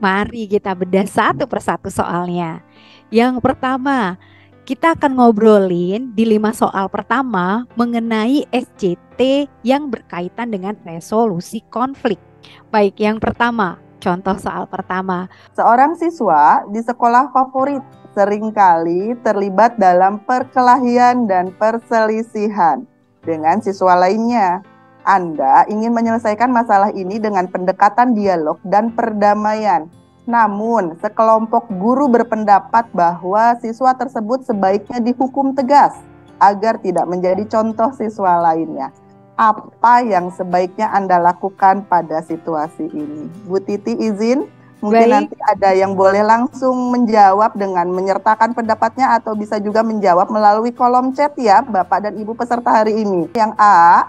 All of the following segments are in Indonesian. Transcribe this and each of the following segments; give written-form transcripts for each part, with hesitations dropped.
Mari kita bedah satu persatu soalnya. Yang pertama, kita akan ngobrolin di 5 soal pertama mengenai SJT yang berkaitan dengan resolusi konflik. Baik, yang pertama, contoh soal pertama. Seorang siswa di sekolah favorit seringkali terlibat dalam perkelahian dan perselisihan dengan siswa lainnya. Anda ingin menyelesaikan masalah ini dengan pendekatan dialog dan perdamaian. Namun, sekelompok guru berpendapat bahwa siswa tersebut sebaiknya dihukum tegas agar tidak menjadi contoh siswa lainnya. Apa yang sebaiknya Anda lakukan pada situasi ini? Bu Titi izin, mungkin Baik. nanti ada yang boleh langsung menjawab dengan menyertakan pendapatnya atau bisa juga menjawab melalui kolom chat ya Bapak dan Ibu peserta hari ini. Yang A,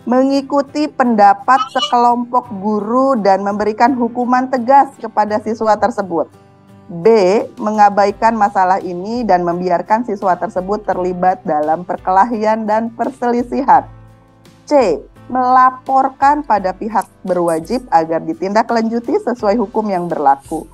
mengikuti pendapat sekelompok guru dan memberikan hukuman tegas kepada siswa tersebut. B, mengabaikan masalah ini dan membiarkan siswa tersebut terlibat dalam perkelahian dan perselisihan. C, melaporkan pada pihak berwajib agar ditindaklanjuti sesuai hukum yang berlaku.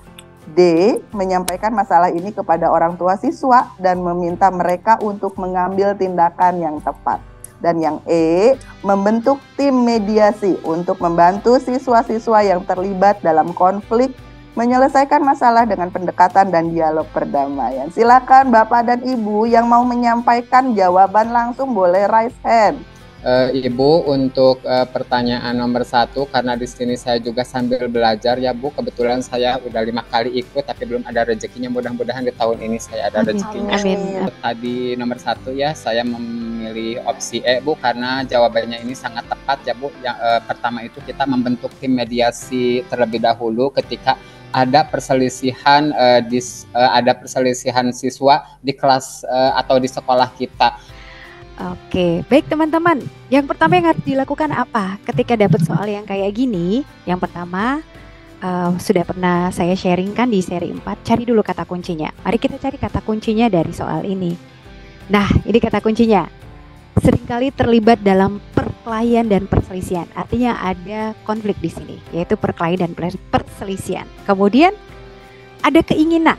D, menyampaikan masalah ini kepada orang tua siswa dan meminta mereka untuk mengambil tindakan yang tepat. Dan yang E, membentuk tim mediasi untuk membantu siswa-siswa yang terlibat dalam konflik menyelesaikan masalah dengan pendekatan dan dialog perdamaian. Silakan Bapak dan Ibu yang mau menyampaikan jawaban langsung boleh raise hand. Ibu, untuk pertanyaan nomor 1, karena di sini saya juga sambil belajar ya Bu, kebetulan saya udah 5 kali ikut tapi belum ada rezekinya, mudah-mudahan di tahun ini saya ada rezekinya. Amin. Tadi nomor 1 ya, saya memilih opsi E Bu, karena jawabannya ini sangat tepat ya Bu. Yang pertama itu kita membentuk tim mediasi terlebih dahulu ketika ada perselisihan siswa di kelas atau di sekolah kita. Oke, baik teman-teman. Yang pertama yang harus dilakukan apa ketika dapat soal yang kayak gini? Yang pertama, sudah pernah saya sharingkan di seri 4, cari dulu kata kuncinya. Mari kita cari kata kuncinya dari soal ini. Nah, ini kata kuncinya. Seringkali terlibat dalam perkelahian dan perselisihan. Artinya ada konflik di sini, yaitu perkelahian dan perselisihan. Kemudian ada keinginan,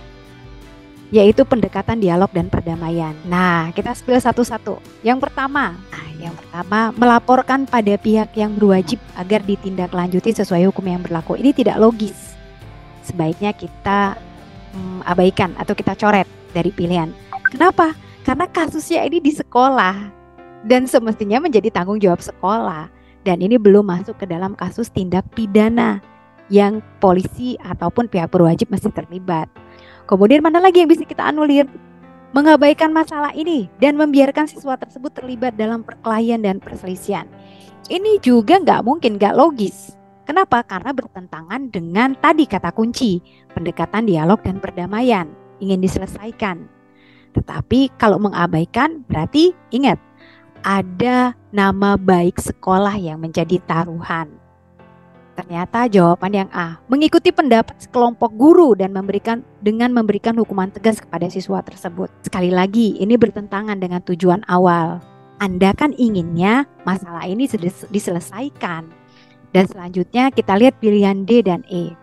yaitu pendekatan dialog dan perdamaian. Nah, kita spill satu-satu. Yang pertama, melaporkan pada pihak yang berwajib agar ditindaklanjuti sesuai hukum yang berlaku. Ini tidak logis. Sebaiknya kita abaikan atau kita coret dari pilihan. Kenapa? Karena kasusnya ini di sekolah dan semestinya menjadi tanggung jawab sekolah. Dan ini belum masuk ke dalam kasus tindak pidana yang polisi ataupun pihak berwajib masih terlibat. Kemudian mana lagi yang bisa kita anulir? Mengabaikan masalah ini dan membiarkan siswa tersebut terlibat dalam perkelahian dan perselisihan. Ini juga nggak mungkin, nggak logis. Kenapa? Karena bertentangan dengan tadi kata kunci, pendekatan dialog dan perdamaian, ingin diselesaikan. Tetapi kalau mengabaikan berarti ingat, ada nama baik sekolah yang menjadi taruhan. Ternyata jawaban yang A, mengikuti pendapat sekelompok guru dan memberikan hukuman tegas kepada siswa tersebut. Sekali lagi, ini bertentangan dengan tujuan awal. Anda kan inginnya masalah ini diselesaikan. Dan selanjutnya kita lihat pilihan D dan E.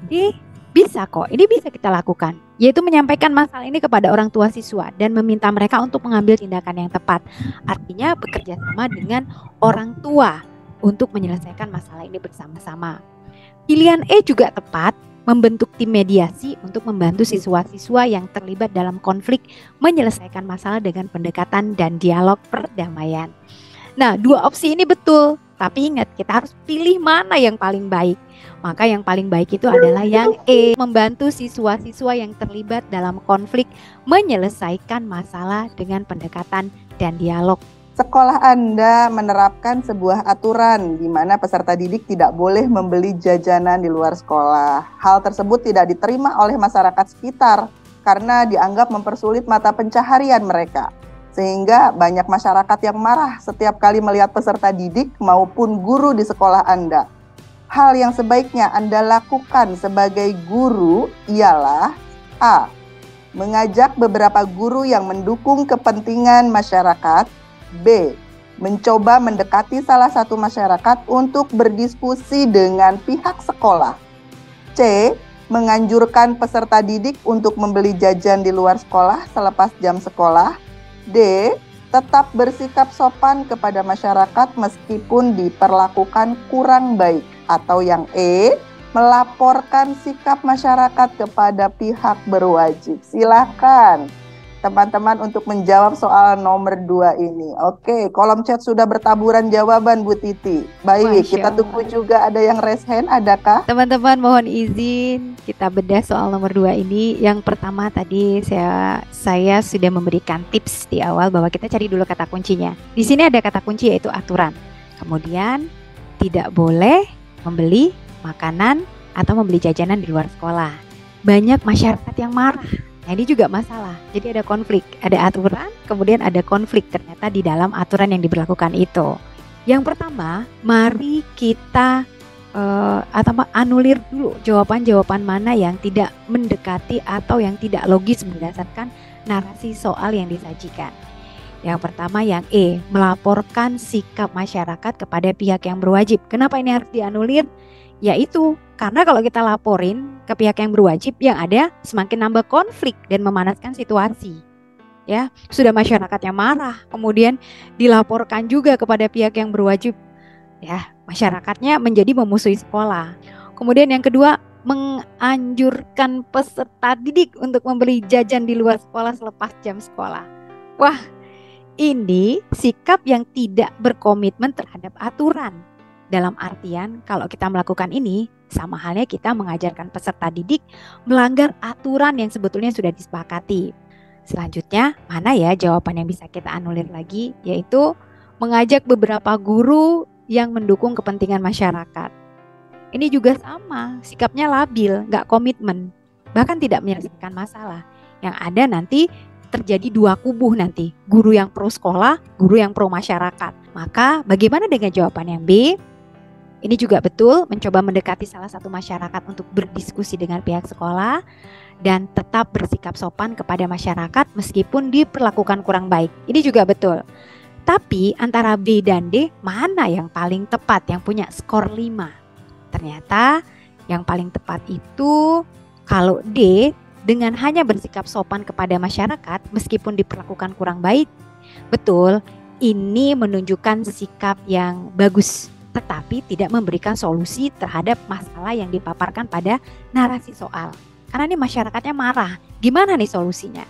D bisa kok, ini bisa kita lakukan, yaitu menyampaikan masalah ini kepada orang tua siswa dan meminta mereka untuk mengambil tindakan yang tepat. Artinya bekerja sama dengan orang tua untuk menyelesaikan masalah ini bersama-sama. Pilihan E juga tepat, membentuk tim mediasi untuk membantu siswa-siswa yang terlibat dalam konflik menyelesaikan masalah dengan pendekatan dan dialog perdamaian. Nah, 2 opsi ini betul, tapi ingat kita harus pilih mana yang paling baik. Maka yang paling baik itu adalah yang E, membantu siswa-siswa yang terlibat dalam konflik menyelesaikan masalah dengan pendekatan dan dialog. Sekolah Anda menerapkan sebuah aturan di mana peserta didik tidak boleh membeli jajanan di luar sekolah. Hal tersebut tidak diterima oleh masyarakat sekitar karena dianggap mempersulit mata pencaharian mereka. Sehingga banyak masyarakat yang marah setiap kali melihat peserta didik maupun guru di sekolah Anda. Hal yang sebaiknya Anda lakukan sebagai guru ialah A, mengajak beberapa guru yang mendukung kepentingan masyarakat. B, mencoba mendekati salah satu masyarakat untuk berdiskusi dengan pihak sekolah. C. Menganjurkan peserta didik untuk membeli jajan di luar sekolah selepas jam sekolah. D. Tetap bersikap sopan kepada masyarakat meskipun diperlakukan kurang baik. Atau yang E. Melaporkan sikap masyarakat kepada pihak berwajib. Silakan teman-teman untuk menjawab soal nomor 2 ini. Oke, kolom chat sudah bertaburan jawaban Bu Titi. Baik, Masya kita tunggu juga ada yang raise hand, adakah? Teman-teman mohon izin kita bedah soal nomor 2 ini. Yang pertama tadi saya sudah memberikan tips di awal bahwa kita cari dulu kata kuncinya. Di sini ada kata kunci yaitu aturan. Kemudian tidak boleh membeli makanan atau membeli jajanan di luar sekolah. Banyak masyarakat yang marah. Nah, ini juga masalah. Jadi ada konflik, ada aturan, kemudian ada konflik ternyata di dalam aturan yang diberlakukan itu. Yang pertama, mari kita anulir dulu jawaban-jawaban mana yang tidak mendekati atau yang tidak logis berdasarkan narasi soal yang disajikan. Yang pertama yang E, melaporkan sikap masyarakat kepada pihak yang berwajib. Kenapa ini harus dianulir? Yaitu karena kalau kita laporin ke pihak yang berwajib, yang ada semakin nambah konflik dan memanaskan situasi. Ya, sudah masyarakatnya marah, kemudian dilaporkan juga kepada pihak yang berwajib. Ya, masyarakatnya menjadi memusuhi sekolah. Kemudian yang kedua, menganjurkan peserta didik untuk membeli jajan di luar sekolah selepas jam sekolah. Wah, ini sikap yang tidak berkomitmen terhadap aturan. Dalam artian kalau kita melakukan ini sama halnya kita mengajarkan peserta didik melanggar aturan yang sebetulnya sudah disepakati. Selanjutnya mana ya jawaban yang bisa kita anulir lagi, yaitu mengajak beberapa guru yang mendukung kepentingan masyarakat. Ini juga sama, sikapnya labil, gak komitmen, bahkan tidak menyelesaikan masalah. Yang ada nanti terjadi dua kubu nanti, guru yang pro sekolah, guru yang pro masyarakat. Maka bagaimana dengan jawaban yang B? Ini juga betul, mencoba mendekati salah satu masyarakat untuk berdiskusi dengan pihak sekolah dan tetap bersikap sopan kepada masyarakat meskipun diperlakukan kurang baik. Ini juga betul. Tapi antara B dan D, mana yang paling tepat, yang punya skor 5? Ternyata yang paling tepat itu kalau D dengan hanya bersikap sopan kepada masyarakat meskipun diperlakukan kurang baik. Betul, ini menunjukkan sikap yang bagus, tetapi tidak memberikan solusi terhadap masalah yang dipaparkan pada narasi soal. Karena ini masyarakatnya marah, gimana nih solusinya?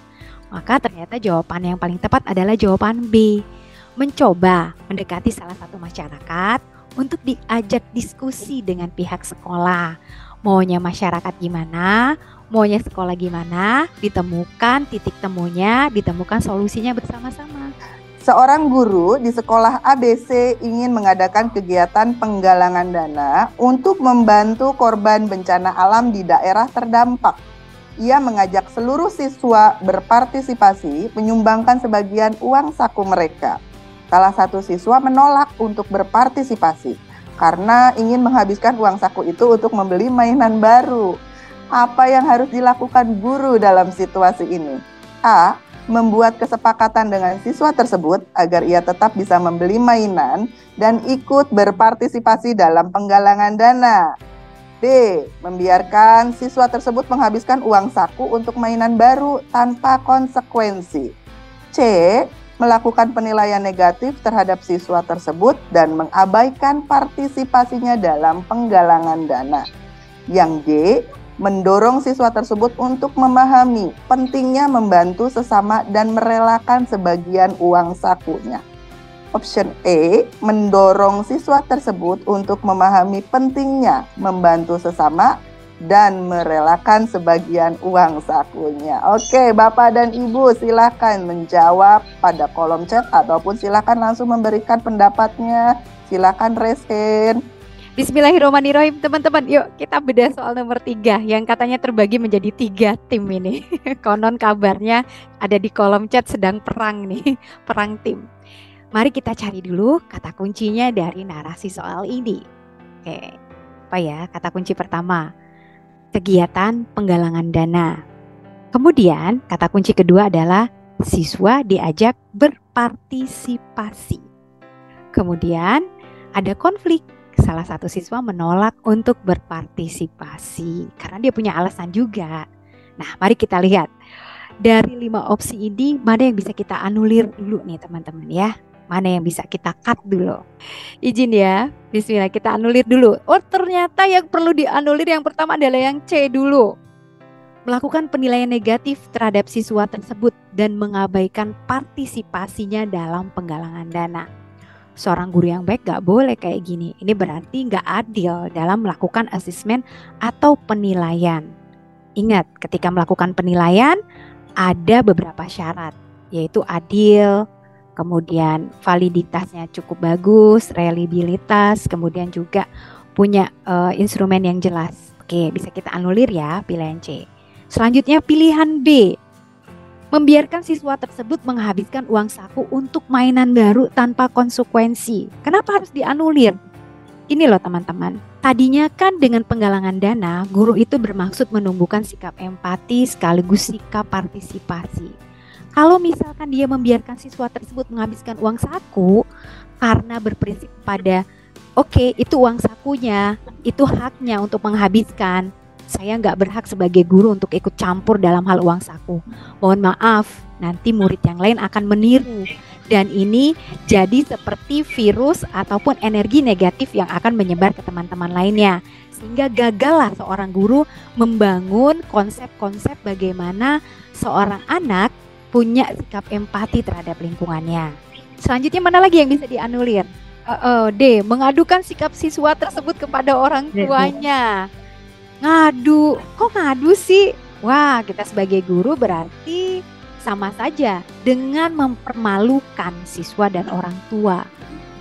Maka ternyata jawaban yang paling tepat adalah jawaban B. Mencoba mendekati salah satu masyarakat untuk diajak diskusi dengan pihak sekolah. Maunya masyarakat gimana, maunya sekolah gimana, ditemukan titik temunya, ditemukan solusinya bersama-sama. Seorang guru di sekolah ABC ingin mengadakan kegiatan penggalangan dana untuk membantu korban bencana alam di daerah terdampak. Ia mengajak seluruh siswa berpartisipasi menyumbangkan sebagian uang saku mereka. Salah satu siswa menolak untuk berpartisipasi karena ingin menghabiskan uang saku itu untuk membeli mainan baru. Apa yang harus dilakukan guru dalam situasi ini? A. Membuat kesepakatan dengan siswa tersebut agar ia tetap bisa membeli mainan dan ikut berpartisipasi dalam penggalangan dana. B. Membiarkan siswa tersebut menghabiskan uang saku untuk mainan baru tanpa konsekuensi. C. Melakukan penilaian negatif terhadap siswa tersebut dan mengabaikan partisipasinya dalam penggalangan dana. Yang D. Mendorong siswa tersebut untuk memahami pentingnya membantu sesama dan merelakan sebagian uang sakunya. Option E, mendorong siswa tersebut untuk memahami pentingnya membantu sesama dan merelakan sebagian uang sakunya. Oke, Bapak dan Ibu silakan menjawab pada kolom chat ataupun silakan langsung memberikan pendapatnya. Silakan raise hand. Bismillahirrahmanirrahim, teman-teman, yuk kita bedah soal nomor 3 yang katanya terbagi menjadi 3 tim ini. Konon kabarnya ada di kolom chat sedang perang nih, perang tim. Mari kita cari dulu kata kuncinya dari narasi soal ini. Oke, apa ya kata kunci pertama? Kegiatan penggalangan dana. Kemudian kata kunci kedua adalah siswa diajak berpartisipasi. Kemudian ada konflik. salah satu siswa menolak untuk berpartisipasi karena dia punya alasan juga. Nah, mari kita lihat dari 5 opsi ini mana yang bisa kita anulir dulu nih teman-teman ya. Mana yang bisa kita cut dulu. Izin ya, bismillah kita anulir dulu. Oh ternyata yang perlu dianulir yang pertama adalah yang C dulu. Melakukan penilaian negatif terhadap siswa tersebut dan mengabaikan partisipasinya dalam penggalangan dana. Seorang guru yang baik gak boleh kayak gini. Ini berarti gak adil dalam melakukan asesmen atau penilaian. Ingat, ketika melakukan penilaian ada beberapa syarat, yaitu adil, kemudian validitasnya cukup bagus, reliabilitas, kemudian juga punya instrumen yang jelas. Oke, bisa kita anulir ya pilihan C. Selanjutnya pilihan B. Membiarkan siswa tersebut menghabiskan uang saku untuk mainan baru tanpa konsekuensi. Kenapa harus dianulir? Ini loh teman-teman. Tadinya kan dengan penggalangan dana, guru itu bermaksud menumbuhkan sikap empati sekaligus sikap partisipasi. Kalau misalkan dia membiarkan siswa tersebut menghabiskan uang saku karena berprinsip pada oke, itu uang sakunya, itu haknya untuk menghabiskan. Saya nggak berhak sebagai guru untuk ikut campur dalam hal uang saku. Mohon maaf, nanti murid yang lain akan meniru. Dan ini jadi seperti virus ataupun energi negatif yang akan menyebar ke teman-teman lainnya. Sehingga gagallah seorang guru membangun konsep-konsep bagaimana seorang anak punya sikap empati terhadap lingkungannya. Selanjutnya mana lagi yang bisa dianulir? D. Mengadukan sikap siswa tersebut kepada orang tuanya. Ngadu, kok ngadu sih? Wah, kita sebagai guru berarti sama saja dengan mempermalukan siswa dan orang tua.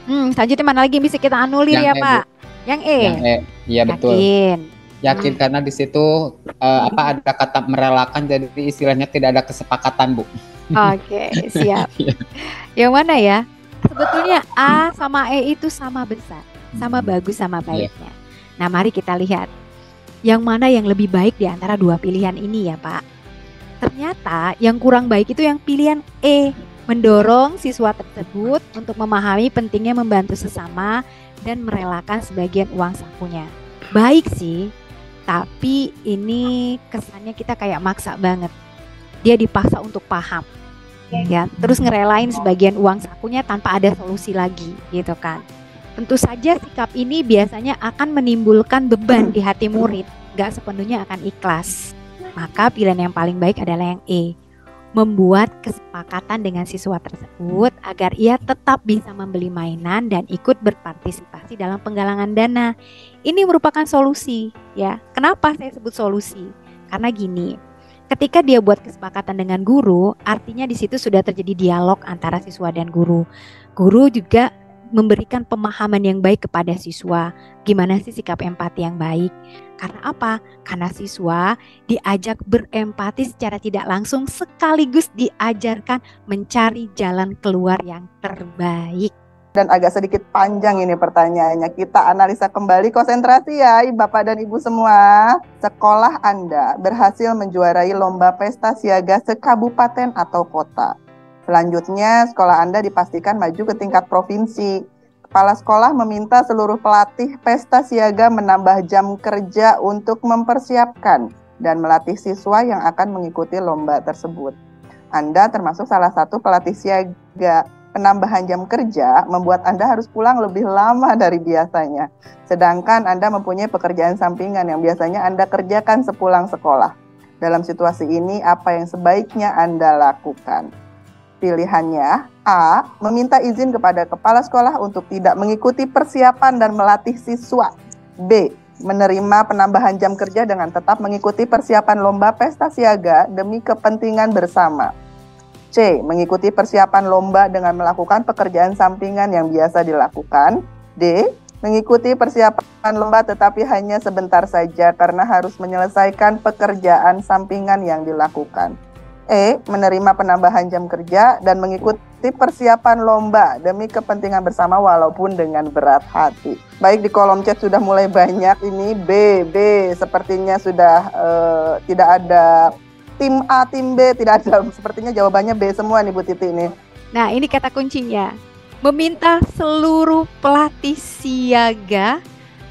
Selanjutnya mana lagi yang bisa kita anulir ya Pak? Yang E. Yang E, iya betul. Yakin karena di situ ada kata merelakan, jadi istilahnya tidak ada kesepakatan Bu. Oke, siap. Yang mana ya? Sebetulnya A sama E itu sama besar, sama bagus sama baiknya. Nah mari kita lihat yang mana yang lebih baik di antara dua pilihan ini ya Pak. Ternyata yang kurang baik itu yang pilihan E, mendorong siswa tersebut untuk memahami pentingnya membantu sesama dan merelakan sebagian uang sakunya. Baik sih, tapi ini kesannya kita kayak maksa banget. Dia dipaksa untuk paham, ya, terus ngerelain sebagian uang sakunya tanpa ada solusi lagi, gitu kan. Tentu saja sikap ini biasanya akan menimbulkan beban di hati murid, gak sepenuhnya akan ikhlas. Maka pilihan yang paling baik adalah yang E, membuat kesepakatan dengan siswa tersebut agar ia tetap bisa membeli mainan dan ikut berpartisipasi dalam penggalangan dana. Ini merupakan solusi ya. Kenapa saya sebut solusi? Karena gini, ketika dia buat kesepakatan dengan guru, artinya di situ sudah terjadi dialog antara siswa dan guru. Guru juga memberikan pemahaman yang baik kepada siswa. Gimana sih sikap empati yang baik? Karena apa? Karena siswa diajak berempati secara tidak langsung sekaligus diajarkan mencari jalan keluar yang terbaik. Dan agak sedikit panjang ini pertanyaannya. Kita analisa kembali, konsentrasi ya Bapak dan Ibu semua. Sekolah Anda berhasil menjuarai lomba pesta siaga sekabupaten atau kota. Selanjutnya sekolah Anda dipastikan maju ke tingkat provinsi. Kepala sekolah meminta seluruh pelatih pesta siaga menambah jam kerja untuk mempersiapkan dan melatih siswa yang akan mengikuti lomba tersebut. Anda termasuk salah satu pelatih siaga. Penambahan jam kerja membuat Anda harus pulang lebih lama dari biasanya. Sedangkan Anda mempunyai pekerjaan sampingan yang biasanya Anda kerjakan sepulang sekolah. Dalam situasi ini, apa yang sebaiknya Anda lakukan? Pilihannya A. Meminta izin kepada kepala sekolah untuk tidak mengikuti persiapan dan melatih siswa. B. Menerima penambahan jam kerja dengan tetap mengikuti persiapan lomba pesta siaga demi kepentingan bersama. C. Mengikuti persiapan lomba dengan melakukan pekerjaan sampingan yang biasa dilakukan. D. Mengikuti persiapan lomba tetapi hanya sebentar saja karena harus menyelesaikan pekerjaan sampingan yang dilakukan. E. Menerima penambahan jam kerja dan mengikuti persiapan lomba demi kepentingan bersama walaupun dengan berat hati. Baik, di kolom chat sudah mulai banyak ini B. Sepertinya sudah tidak ada tim A, tim B, tidak ada. Sepertinya jawabannya B semua nih Bu Titi ini. Nah ini kata kuncinya. Meminta seluruh pelatih siaga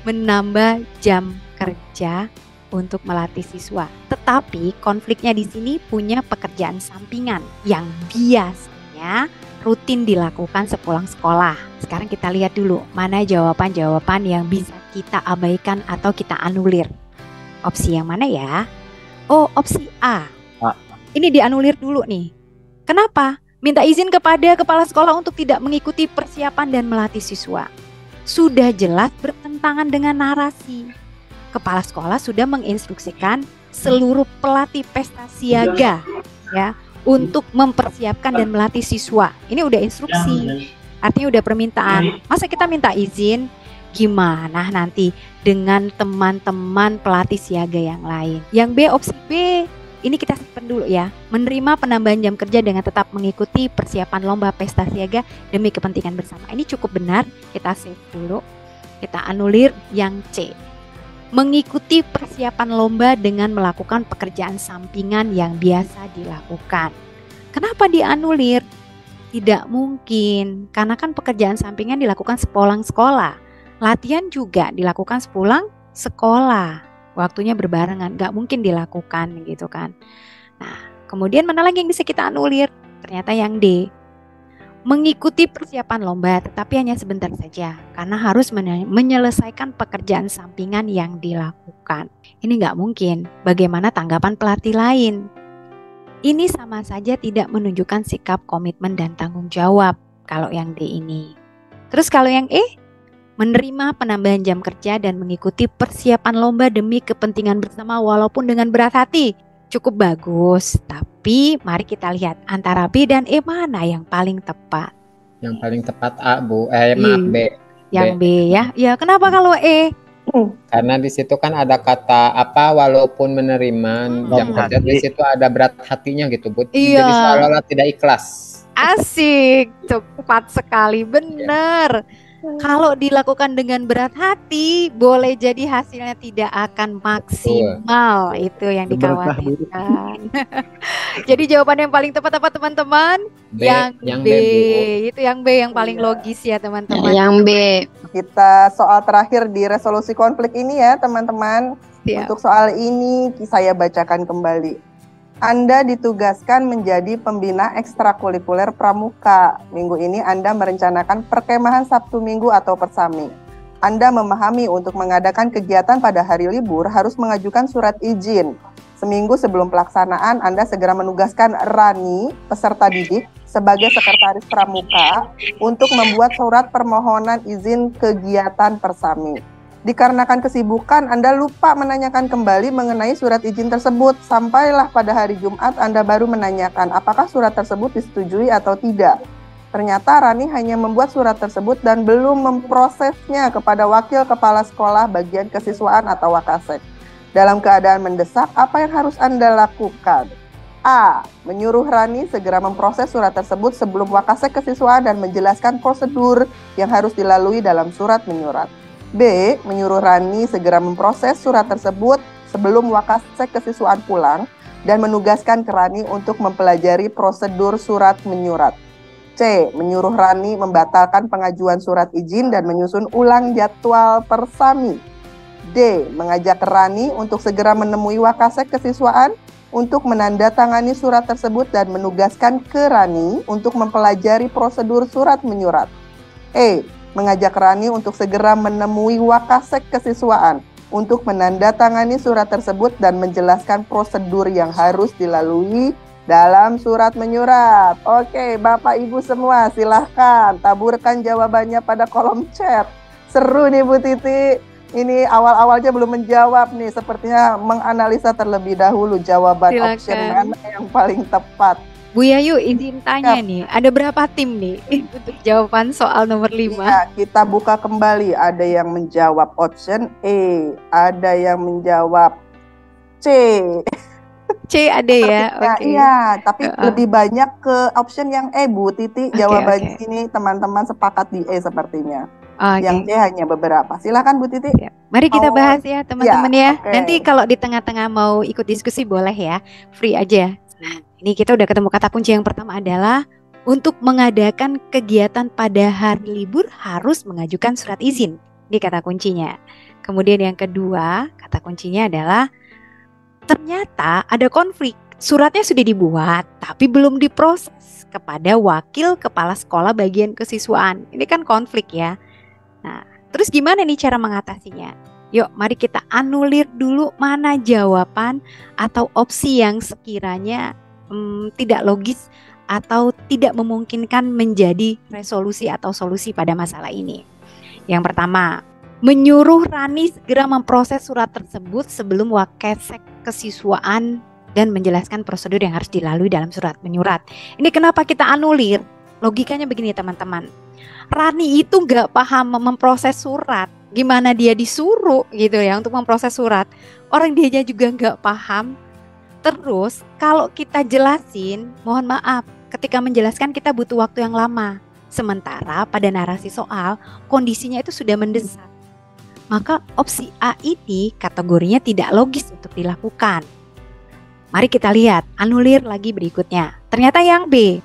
menambah jam kerja untuk melatih siswa. Tetapi konfliknya di sini punya pekerjaan sampingan yang biasanya rutin dilakukan sepulang sekolah. Sekarang kita lihat dulu mana jawaban-jawaban yang bisa kita abaikan atau kita anulir. Opsi yang mana ya? Oh, opsi A. Ini dianulir dulu nih. Kenapa? Minta izin kepada kepala sekolah untuk tidak mengikuti persiapan dan melatih siswa. Sudah jelas bertentangan dengan narasi. Kepala sekolah sudah menginstruksikan seluruh pelatih pesta siaga ya untuk mempersiapkan dan melatih siswa. Ini udah instruksi. Artinya udah permintaan. Masa kita minta izin? Gimana nanti dengan teman-teman pelatih siaga yang lain? Yang B, opsi B. Ini kita simpan dulu ya. Menerima penambahan jam kerja dengan tetap mengikuti persiapan lomba pesta siaga demi kepentingan bersama. Ini cukup benar. Kita save dulu. Kita anulir yang C. Mengikuti persiapan lomba dengan melakukan pekerjaan sampingan yang biasa dilakukan. Kenapa dianulir? Tidak mungkin, karena kan pekerjaan sampingan dilakukan sepulang sekolah. Latihan juga dilakukan sepulang sekolah. Waktunya berbarengan, gak mungkin dilakukan gitu kan. Nah, kemudian mana lagi yang bisa kita anulir? Ternyata yang D. Mengikuti persiapan lomba tetapi hanya sebentar saja karena harus menyelesaikan pekerjaan sampingan yang dilakukan. Ini nggak mungkin. Bagaimana tanggapan pelatih lain? Ini sama saja tidak menunjukkan sikap komitmen dan tanggung jawab kalau yang D ini. Terus kalau yang E, menerima penambahan jam kerja dan mengikuti persiapan lomba demi kepentingan bersama walaupun dengan berat hati. Cukup bagus, tapi mari kita lihat antara B dan E mana yang paling tepat. Yang paling tepat A, Bu. Maaf, B. Yang B ya. Ya, kenapa kalau E? Karena di situ kan ada kata apa walaupun menerima jam kerja, di situ ada berat hatinya gitu, Bu. Iya. Jadi seolah-olah tidak ikhlas. Asik, cepat sekali, benar. Kalau dilakukan dengan berat hati, boleh jadi hasilnya tidak akan maksimal. Itu yang dikhawatirkan. Jadi jawaban yang paling tepat apa teman-teman? Yang B. Itu yang B yang paling logis ya teman-teman. Yang B. Kita soal terakhir di resolusi konflik ini ya teman-teman. Untuk soal ini saya bacakan kembali. Anda ditugaskan menjadi pembina ekstrakurikuler pramuka. Minggu ini Anda merencanakan perkemahan Sabtu Minggu atau persami. Anda memahami untuk mengadakan kegiatan pada hari libur harus mengajukan surat izin. Seminggu sebelum pelaksanaan, Anda segera menugaskan Rani, peserta didik, sebagai sekretaris pramuka untuk membuat surat permohonan izin kegiatan persami. Dikarenakan kesibukan, Anda lupa menanyakan kembali mengenai surat izin tersebut. Sampailah pada hari Jumat, Anda baru menanyakan apakah surat tersebut disetujui atau tidak. Ternyata Rani hanya membuat surat tersebut dan belum memprosesnya kepada wakil kepala sekolah bagian kesiswaan atau wakasek. Dalam keadaan mendesak, apa yang harus Anda lakukan? A. Menyuruh Rani segera memproses surat tersebut sebelum wakasek kesiswaan dan menjelaskan prosedur yang harus dilalui dalam surat menyurat. B. Menyuruh Rani segera memproses surat tersebut sebelum wakasek kesiswaan pulang dan menugaskan ke Rani untuk mempelajari prosedur surat menyurat. C. Menyuruh Rani membatalkan pengajuan surat izin dan menyusun ulang jadwal persami. D. Mengajak Rani untuk segera menemui wakasek kesiswaan untuk menandatangani surat tersebut dan menugaskan ke Rani untuk mempelajari prosedur surat menyurat. E. Mengajak Rani untuk segera menemui wakasek kesiswaan untuk menandatangani surat tersebut dan menjelaskan prosedur yang harus dilalui dalam surat menyurat. Oke, Bapak Ibu semua silahkan taburkan jawabannya pada kolom chat. Seru nih Bu Titi. Ini awal-awalnya belum menjawab nih, sepertinya menganalisa terlebih dahulu jawaban option mana yang paling tepat. Bu Yayu, izin tanya nih, ada berapa tim nih untuk jawaban soal nomor 5? Ya, kita buka kembali. Ada yang menjawab option E, ada yang menjawab C. C ada ya? Iya, tapi lebih banyak ke option yang E, Bu Titi. Jawabannya ini teman-teman sepakat di E sepertinya. Yang C hanya beberapa. Silakan Bu Titi. Mari kita bahas ya teman-teman ya. Nanti kalau di tengah-tengah mau ikut diskusi boleh ya, free aja. Nah, ini kita udah ketemu kata kunci yang pertama adalah untuk mengadakan kegiatan pada hari libur harus mengajukan surat izin. Ini kata kuncinya. Kemudian yang kedua, kata kuncinya adalah ternyata ada konflik. Suratnya sudah dibuat, tapi belum diproses kepada wakil kepala sekolah bagian kesiswaan. Ini kan konflik ya. Nah, terus gimana nih cara mengatasinya? Yuk, mari kita anulir dulu mana jawaban atau opsi yang sekiranya tidak logis atau tidak memungkinkan menjadi resolusi atau solusi pada masalah ini. Yang pertama, menyuruh Rani segera memproses surat tersebut sebelum Wakesek kesiswaan dan menjelaskan prosedur yang harus dilalui dalam surat menyurat. Ini kenapa kita anulir? Logikanya begini teman-teman. Rani itu nggak paham memproses surat. Gimana dia disuruh gitu ya untuk memproses surat. Orang dia juga nggak paham. Terus kalau kita jelasin, mohon maaf, ketika menjelaskan kita butuh waktu yang lama. Sementara pada narasi soal, kondisinya itu sudah mendesak. Maka opsi A ini kategorinya tidak logis untuk dilakukan. Mari kita lihat, anulir lagi berikutnya. Ternyata yang B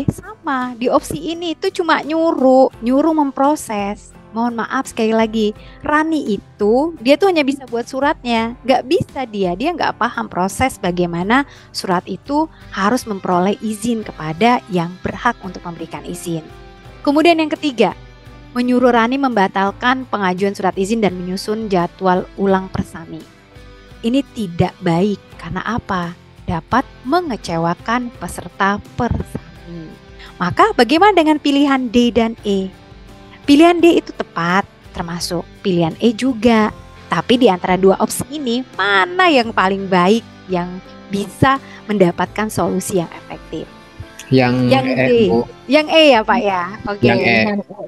sama, di opsi ini itu cuma nyuruh memproses. Mohon maaf sekali lagi, Rani itu dia tuh hanya bisa buat suratnya, nggak bisa dia nggak paham proses bagaimana surat itu harus memperoleh izin kepada yang berhak untuk memberikan izin. Kemudian yang ketiga, menyuruh Rani membatalkan pengajuan surat izin dan menyusun jadwal ulang persami. Ini tidak baik karena apa? Dapat mengecewakan peserta persami. Maka bagaimana dengan pilihan D dan E? Pilihan D itu tepat, termasuk pilihan E juga. Tapi di antara dua opsi ini, mana yang paling baik yang bisa mendapatkan solusi yang efektif? Yang D. Bu. Yang E ya Pak ya? Oke. Yang E.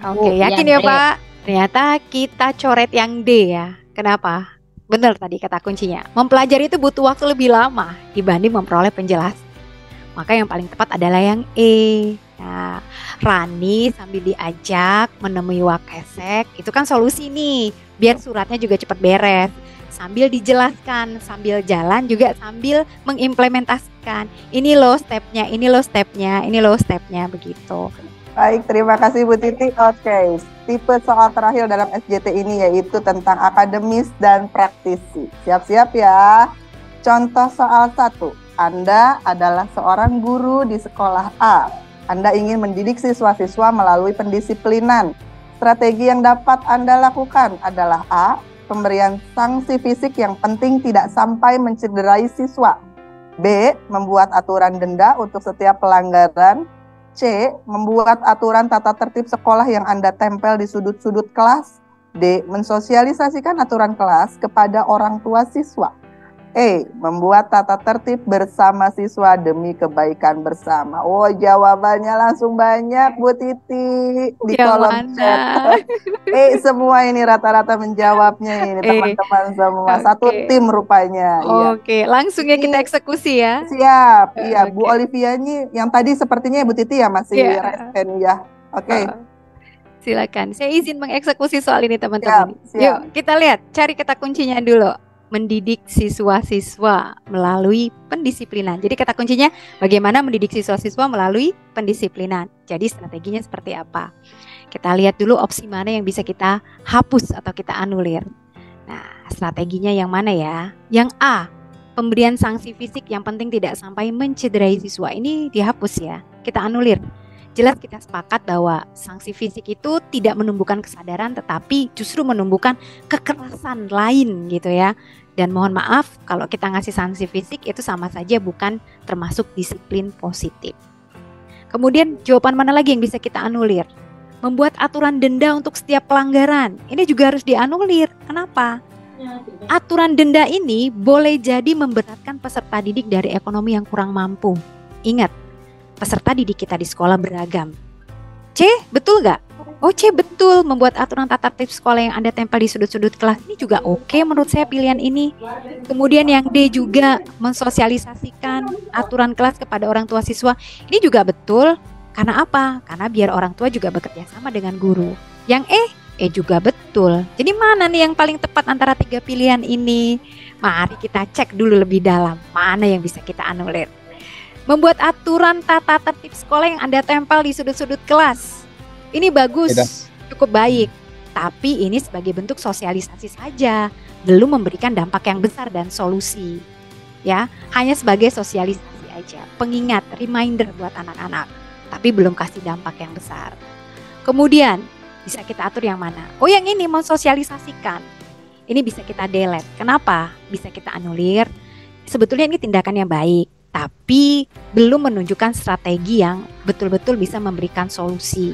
Oke, yakin ya Pak? Ternyata kita coret yang D ya. Kenapa? Benar tadi kata kuncinya. Mempelajari itu butuh waktu lebih lama dibanding memperoleh penjelasan. Maka yang paling tepat adalah yang E. Nah, Rani sambil diajak menemui Wakesek, itu kan solusi nih, biar suratnya juga cepat beres. Sambil dijelaskan, sambil jalan juga sambil mengimplementasikan. Ini loh stepnya, ini loh stepnya, ini loh stepnya, begitu. Baik, terima kasih Bu Titi. Oke, tipe soal terakhir dalam SJT ini yaitu tentang akademis dan praktisi. Siap-siap ya. Contoh soal 1, Anda adalah seorang guru di sekolah A. Anda ingin mendidik siswa-siswa melalui pendisiplinan. Strategi yang dapat Anda lakukan adalah A. Pemberian sanksi fisik yang penting tidak sampai mencederai siswa. B. Membuat aturan denda untuk setiap pelanggaran. C. Membuat aturan tata tertib sekolah yang Anda tempel di sudut-sudut kelas. D. Mensosialisasikan aturan kelas kepada orang tua siswa. E. Membuat tata tertib bersama siswa demi kebaikan bersama. Oh, jawabannya langsung banyak Bu Titi di kolom chat. Semua ini rata-rata menjawabnya ini teman-teman semua. Satu tim rupanya. Oke, langsung ya kita eksekusi ya. Siap. Iya, Bu Olivia ini yang tadi sepertinya Bu Titi ya masih respon ya. Oke. Silakan. Saya izin mengeksekusi soal ini teman-teman. Yuk, kita lihat, cari kata kuncinya dulu. Mendidik siswa-siswa melalui pendisiplinan. Jadi kata kuncinya bagaimana mendidik siswa-siswa melalui pendisiplinan. Jadi strateginya seperti apa? Kita lihat dulu opsi mana yang bisa kita hapus atau kita anulir. Nah, strateginya yang mana ya? Yang A, pemberian sanksi fisik yang penting tidak sampai mencederai siswa. Ini dihapus ya, kita anulir. Jelas kita sepakat bahwa sanksi fisik itu tidak menumbuhkan kesadaran tetapi justru menumbuhkan kekerasan lain gitu ya. Dan mohon maaf kalau kita ngasih sanksi fisik itu sama saja bukan termasuk disiplin positif. Kemudian jawaban mana lagi yang bisa kita anulir? Membuat aturan denda untuk setiap pelanggaran. Ini juga harus dianulir. Kenapa? Aturan denda ini boleh jadi memberatkan peserta didik dari ekonomi yang kurang mampu. Ingat, peserta didik kita di sekolah beragam. C, betul nggak? Oh C, betul. Membuat aturan tata tertib sekolah yang Anda tempel di sudut-sudut kelas ini juga oke menurut saya pilihan ini. Kemudian yang D juga mensosialisasikan aturan kelas kepada orang tua siswa. Ini juga betul. Karena apa? Karena biar orang tua juga bekerja sama dengan guru. Yang E juga betul. Jadi mana nih yang paling tepat antara 3 pilihan ini? Mari kita cek dulu lebih dalam. Mana yang bisa kita anulir? Membuat aturan tata tertib sekolah yang Anda tempel di sudut-sudut kelas. Ini bagus, cukup baik. Tapi ini sebagai bentuk sosialisasi saja, belum memberikan dampak yang besar dan solusi. Ya, hanya sebagai sosialisasi aja, pengingat, reminder buat anak-anak, tapi belum kasih dampak yang besar. Kemudian bisa kita atur yang mana? Oh, yang ini mau sosialisasikan. Ini bisa kita delete. Kenapa? Bisa kita anulir. Sebetulnya ini tindakan yang baik, tapi belum menunjukkan strategi yang betul-betul bisa memberikan solusi.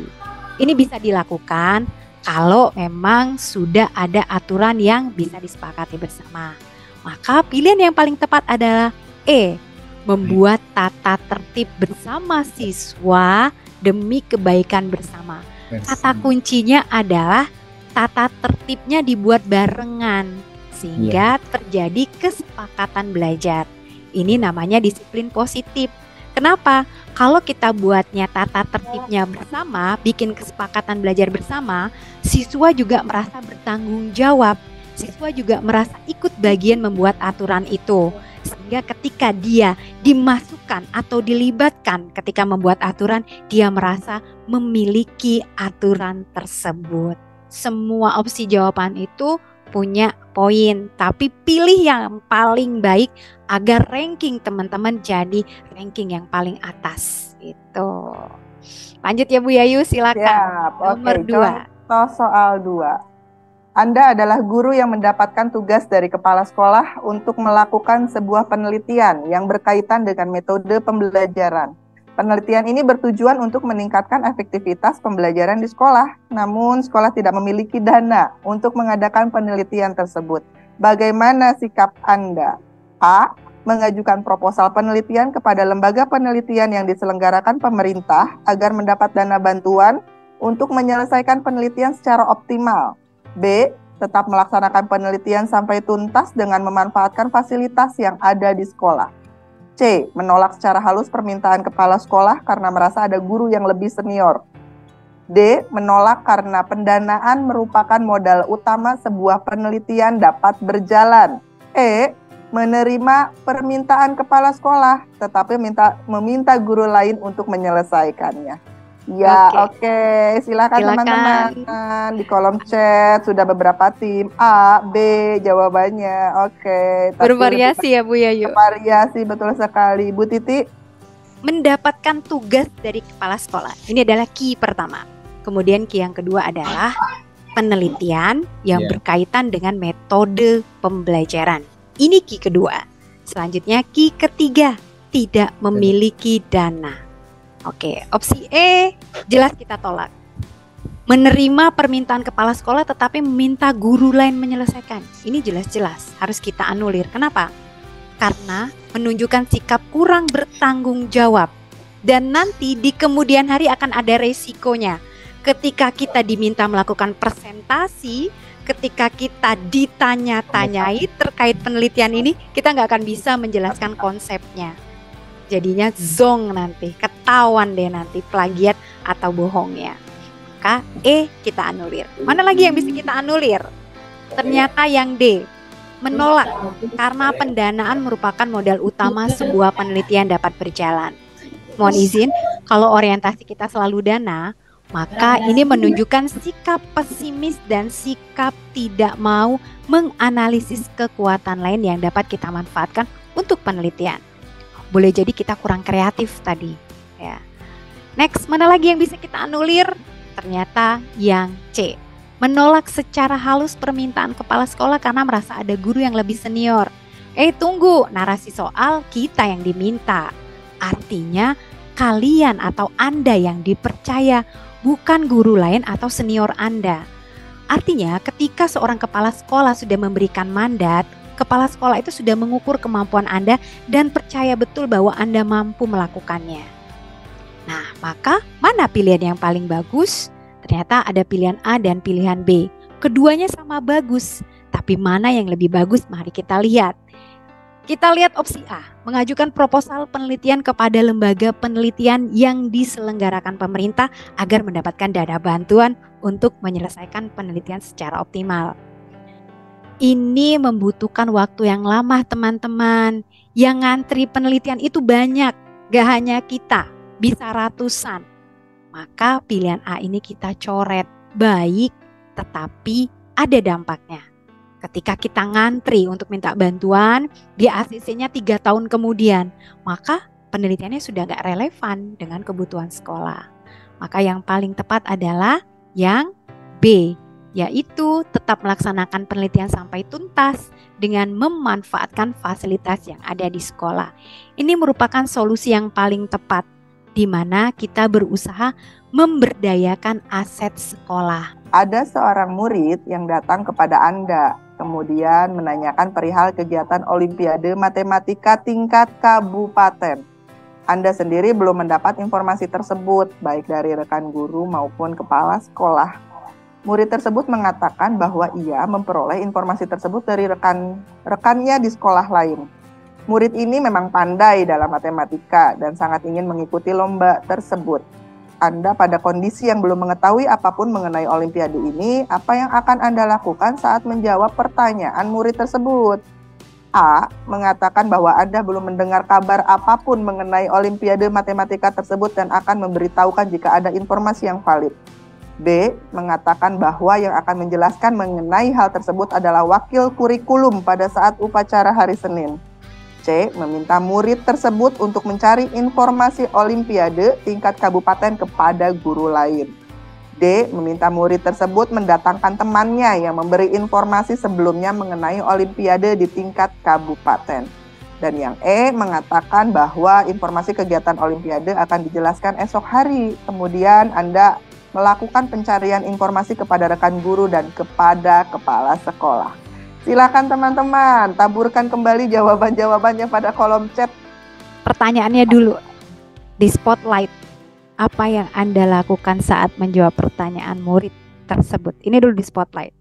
Ini bisa dilakukan kalau memang sudah ada aturan yang bisa disepakati bersama. Maka pilihan yang paling tepat adalah E, membuat tata tertib bersama siswa demi kebaikan bersama. Kata kuncinya adalah tata tertibnya dibuat barengan sehingga terjadi kesepakatan belajar. Ini namanya disiplin positif. Kenapa? Kalau kita buatnya tata tertibnya bersama, bikin kesepakatan belajar bersama, siswa juga merasa bertanggung jawab. Siswa juga merasa ikut bagian membuat aturan itu. Sehingga ketika dia dimasukkan atau dilibatkan ketika membuat aturan, dia merasa memiliki aturan tersebut. Semua opsi jawaban itu punya poin, tapi pilih yang paling baik agar ranking teman-teman jadi ranking yang paling atas. Itu. Lanjut ya Bu Yayu, silakan. Siap. Nomor Oke, 2. contoh soal 2. Anda adalah guru yang mendapatkan tugas dari kepala sekolah untuk melakukan sebuah penelitian yang berkaitan dengan metode pembelajaran. Penelitian ini bertujuan untuk meningkatkan efektivitas pembelajaran di sekolah. Namun, sekolah tidak memiliki dana untuk mengadakan penelitian tersebut. Bagaimana sikap Anda? A. Mengajukan proposal penelitian kepada lembaga penelitian yang diselenggarakan pemerintah agar mendapat dana bantuan untuk menyelesaikan penelitian secara optimal. B. Tetap melaksanakan penelitian sampai tuntas dengan memanfaatkan fasilitas yang ada di sekolah. C. Menolak secara halus permintaan kepala sekolah karena merasa ada guru yang lebih senior. D. Menolak karena pendanaan merupakan modal utama sebuah penelitian dapat berjalan. E. Menerima permintaan kepala sekolah tetapi meminta guru lain untuk menyelesaikannya. Ya, oke. Silakan teman-teman di kolom chat sudah beberapa tim A, B jawabannya. Oke. Bervariasi ya Bu Yayu. Bervariasi betul sekali. Bu Titi, mendapatkan tugas dari kepala sekolah. Ini adalah key pertama. Kemudian key yang kedua adalah penelitian yang berkaitan dengan metode pembelajaran. Ini key kedua. Selanjutnya key ketiga, tidak memiliki dana. Oke, opsi E jelas kita tolak. Menerima permintaan kepala sekolah tetapi meminta guru lain menyelesaikan. Ini jelas-jelas harus kita anulir. Kenapa? Karena menunjukkan sikap kurang bertanggung jawab. Dan nanti di kemudian hari akan ada resikonya. Ketika kita diminta melakukan presentasi, ketika kita ditanya-tanyai terkait penelitian ini, kita nggak akan bisa menjelaskan konsepnya. Jadinya zong nanti, ketahuan deh nanti plagiat atau bohongnya. Maka E kita anulir. Mana lagi yang bisa kita anulir? Ternyata yang D, menolak karena pendanaan merupakan modal utama sebuah penelitian dapat berjalan. Mohon izin, kalau orientasi kita selalu dana, maka ini menunjukkan sikap pesimis dan sikap tidak mau menganalisis kekuatan lain yang dapat kita manfaatkan untuk penelitian. Boleh jadi kita kurang kreatif tadi ya. Next, mana lagi yang bisa kita anulir? Ternyata yang C, menolak secara halus permintaan kepala sekolah karena merasa ada guru yang lebih senior. Tunggu, narasi soal kita yang diminta. Artinya kalian atau Anda yang dipercaya, bukan guru lain atau senior Anda. Artinya ketika seorang kepala sekolah sudah memberikan mandat, kepala sekolah itu sudah mengukur kemampuan Anda dan percaya betul bahwa Anda mampu melakukannya. Nah, maka mana pilihan yang paling bagus? Ternyata ada pilihan A dan pilihan B. Keduanya sama bagus, tapi mana yang lebih bagus? Mari kita lihat. Kita lihat opsi A, mengajukan proposal penelitian kepada lembaga penelitian yang diselenggarakan pemerintah agar mendapatkan dana bantuan untuk menyelesaikan penelitian secara optimal. Ini membutuhkan waktu yang lama teman-teman. Yang ngantri penelitian itu banyak, gak hanya kita, bisa ratusan. Maka pilihan A ini kita coret. Baik tetapi ada dampaknya. Ketika kita ngantri untuk minta bantuan, di ACC-nya 3 tahun kemudian, maka penelitiannya sudah nggak relevan dengan kebutuhan sekolah. Maka yang paling tepat adalah yang B, yaitu tetap melaksanakan penelitian sampai tuntas dengan memanfaatkan fasilitas yang ada di sekolah. Ini merupakan solusi yang paling tepat, di mana kita berusaha memberdayakan aset sekolah. Ada seorang murid yang datang kepada Anda, kemudian menanyakan perihal kegiatan Olimpiade Matematika tingkat kabupaten. Anda sendiri belum mendapat informasi tersebut, baik dari rekan guru maupun kepala sekolah. Murid tersebut mengatakan bahwa ia memperoleh informasi tersebut dari rekannya di sekolah lain. Murid ini memang pandai dalam matematika dan sangat ingin mengikuti lomba tersebut. Anda pada kondisi yang belum mengetahui apapun mengenai Olimpiade ini, apa yang akan Anda lakukan saat menjawab pertanyaan murid tersebut? A. Mengatakan bahwa Anda belum mendengar kabar apapun mengenai Olimpiade Matematika tersebut dan akan memberitahukan jika ada informasi yang valid. B. Mengatakan bahwa yang akan menjelaskan mengenai hal tersebut adalah wakil kurikulum pada saat upacara hari Senin. C. Meminta murid tersebut untuk mencari informasi Olimpiade tingkat kabupaten kepada guru lain. D. Meminta murid tersebut mendatangkan temannya yang memberi informasi sebelumnya mengenai Olimpiade di tingkat kabupaten. Dan yang E. Mengatakan bahwa informasi kegiatan Olimpiade akan dijelaskan esok hari. Kemudian Anda melakukan pencarian informasi kepada rekan guru dan kepada kepala sekolah. Silakan teman-teman, taburkan kembali jawaban-jawabannya pada kolom chat. Pertanyaannya dulu, di spotlight, apa yang Anda lakukan saat menjawab pertanyaan murid tersebut? Ini dulu di spotlight.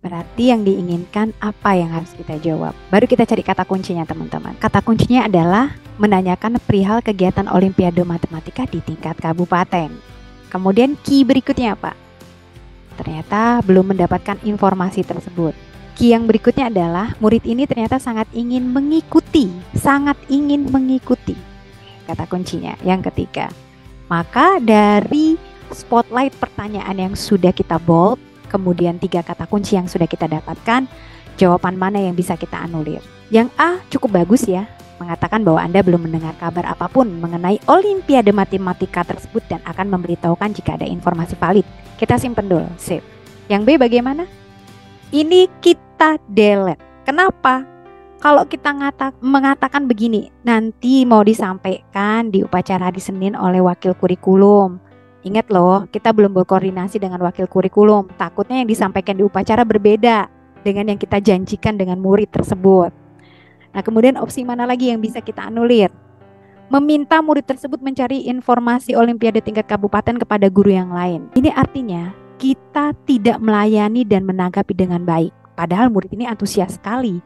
Berarti yang diinginkan apa yang harus kita jawab. Baru kita cari kata kuncinya teman-teman. Kata kuncinya adalah menanyakan perihal kegiatan Olimpiade Matematika di tingkat kabupaten. Kemudian key berikutnya apa? Ternyata belum mendapatkan informasi tersebut. Key yang berikutnya adalah murid ini ternyata sangat ingin mengikuti. Kata kuncinya yang ketiga. Maka dari spotlight pertanyaan yang sudah kita bold, kemudian 3 kata kunci yang sudah kita dapatkan, jawaban mana yang bisa kita anulir? Yang A cukup bagus ya, mengatakan bahwa Anda belum mendengar kabar apapun mengenai Olimpiade Matematika tersebut dan akan memberitahukan jika ada informasi valid. Kita simpen dulu, save. Yang B bagaimana? Ini kita delete. Kenapa? Kalau kita mengatakan begini, nanti mau disampaikan di upacara hari Senin oleh wakil kurikulum. Ingat loh, kita belum berkoordinasi dengan wakil kurikulum. Takutnya yang disampaikan di upacara berbeda dengan yang kita janjikan dengan murid tersebut. Nah, kemudian opsi mana lagi yang bisa kita anulir? Meminta murid tersebut mencari informasi Olimpiade tingkat kabupaten kepada guru yang lain. Ini artinya kita tidak melayani dan menanggapi dengan baik. Padahal murid ini antusias sekali.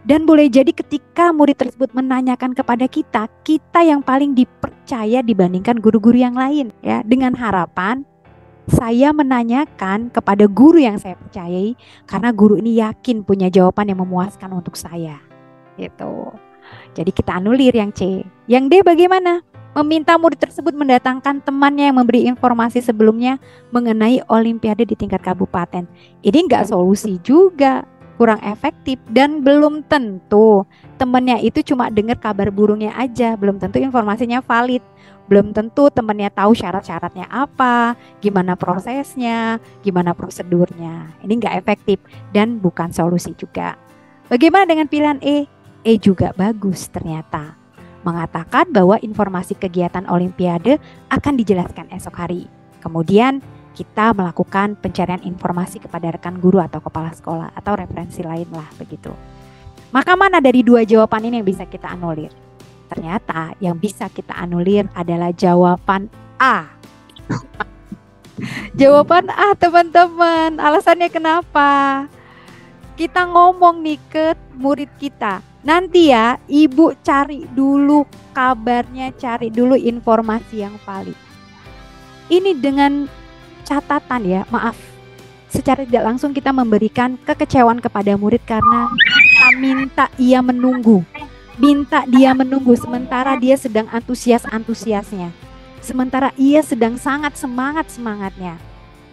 Dan boleh jadi ketika murid tersebut menanyakan kepada kita, kita yang paling dipercaya dibandingkan guru-guru yang lain. Ya, dengan harapan saya menanyakan kepada guru yang saya percayai, karena guru ini yakin punya jawaban yang memuaskan untuk saya. Gitu. Jadi kita anulir yang C. Yang D bagaimana? Meminta murid tersebut mendatangkan temannya yang memberi informasi sebelumnya mengenai Olimpiade di tingkat kabupaten. Ini enggak solusi juga, kurang efektif, dan belum tentu temannya itu cuma dengar kabar burungnya aja, belum tentu informasinya valid, belum tentu temannya tahu syarat-syaratnya apa, gimana prosesnya, gimana prosedurnya. Ini enggak efektif dan bukan solusi juga. Bagaimana dengan pilihan E? E juga bagus ternyata. Mengatakan bahwa informasi kegiatan Olimpiade akan dijelaskan esok hari. Kemudian kita melakukan pencarian informasi kepada rekan guru atau kepala sekolah atau referensi lain lah begitu. Maka mana dari 2 jawaban ini yang bisa kita anulir? Ternyata yang bisa kita anulir adalah jawaban A. Jawaban A teman-teman. Alasannya kenapa? Kita ngomong nih ke murid kita. Nanti ya, ibu cari dulu kabarnya, cari dulu informasi yang valid. Ini dengan catatan ya, maaf, secara tidak langsung kita memberikan kekecewaan kepada murid karena kita minta ia menunggu. Minta dia menunggu sementara dia sedang antusias-antusiasnya. Sementara ia sedang sangat semangat-semangatnya.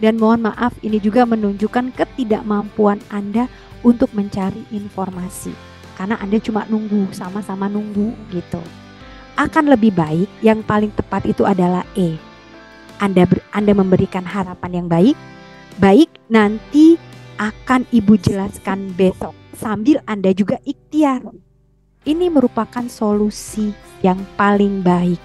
Dan mohon maaf, ini juga menunjukkan ketidakmampuan Anda untuk mencari informasi. Karena Anda cuma nunggu, sama-sama nunggu gitu. Akan lebih baik, yang paling tepat itu adalah E. Anda memberikan harapan yang baik nanti akan Ibu jelaskan besok sambil Anda juga ikhtiar. Ini merupakan solusi yang paling baik.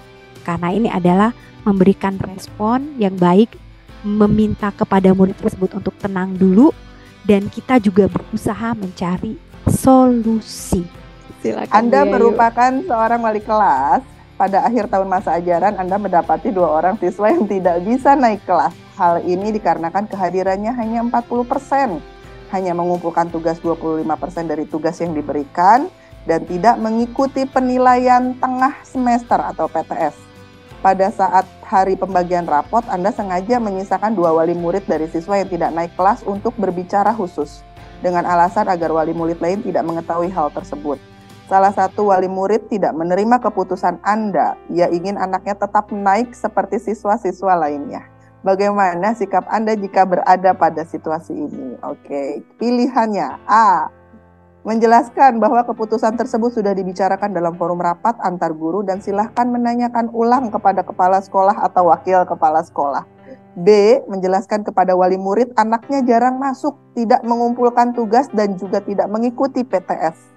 Karena ini adalah memberikan respon yang baik, meminta kepada murid tersebut untuk tenang dulu, dan kita juga berusaha mencari solusi. Silakan Anda Bu Yayu. merupakan seorang wali kelas. Pada akhir tahun masa ajaran Anda mendapati 2 orang siswa yang tidak bisa naik kelas. Hal ini dikarenakan kehadirannya hanya 40%. Hanya mengumpulkan tugas 25% dari tugas yang diberikan dan tidak mengikuti penilaian tengah semester atau PTS. Pada saat hari pembagian rapot, Anda sengaja menyisakan 2 wali murid dari siswa yang tidak naik kelas untuk berbicara khusus, dengan alasan agar wali murid lain tidak mengetahui hal tersebut. Salah satu wali murid tidak menerima keputusan Anda. Ia ingin anaknya tetap naik seperti siswa-siswa lainnya. Bagaimana sikap Anda jika berada pada situasi ini? Oke, pilihannya A. Menjelaskan bahwa keputusan tersebut sudah dibicarakan dalam forum rapat antar guru dan silahkan menanyakan ulang kepada kepala sekolah atau wakil kepala sekolah. B. Menjelaskan kepada wali murid anaknya jarang masuk, tidak mengumpulkan tugas dan juga tidak mengikuti PTS.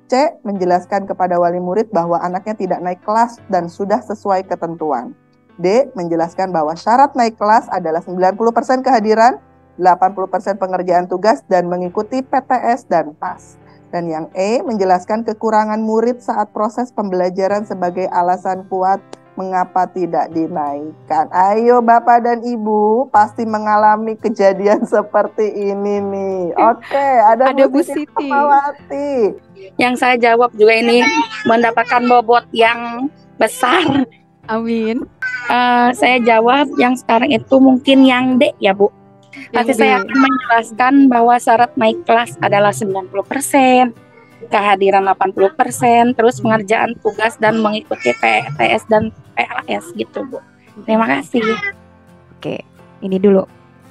C. Menjelaskan kepada wali murid bahwa anaknya tidak naik kelas dan sudah sesuai ketentuan. D. Menjelaskan bahwa syarat naik kelas adalah 90% kehadiran, 80% pengerjaan tugas dan mengikuti PTS dan PAS. Dan yang E, menjelaskan kekurangan murid saat proses pembelajaran sebagai alasan kuat mengapa tidak dinaikkan. Ayo Bapak dan Ibu, pasti mengalami kejadian seperti ini nih. Oke, ada Bu Siti Fatmawati. Yang saya jawab juga ini mendapatkan bobot yang besar. Amin. Saya jawab yang sekarang itu mungkin yang D ya Bu. Nanti saya akan menjelaskan bahwa syarat naik kelas adalah 90%, kehadiran 80%, terus pengerjaan tugas dan mengikuti PTS dan PLS gitu Bu. Terima kasih. Oke, ini dulu,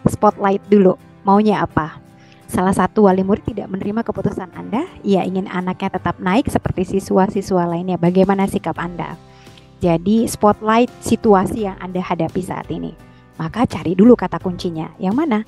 spotlight dulu. Maunya apa? Salah satu wali murid tidak menerima keputusan Anda. Ia ingin anaknya tetap naik seperti siswa-siswa lainnya. Bagaimana sikap Anda? Jadi spotlight situasi yang Anda hadapi saat ini. Maka cari dulu kata kuncinya. Yang mana?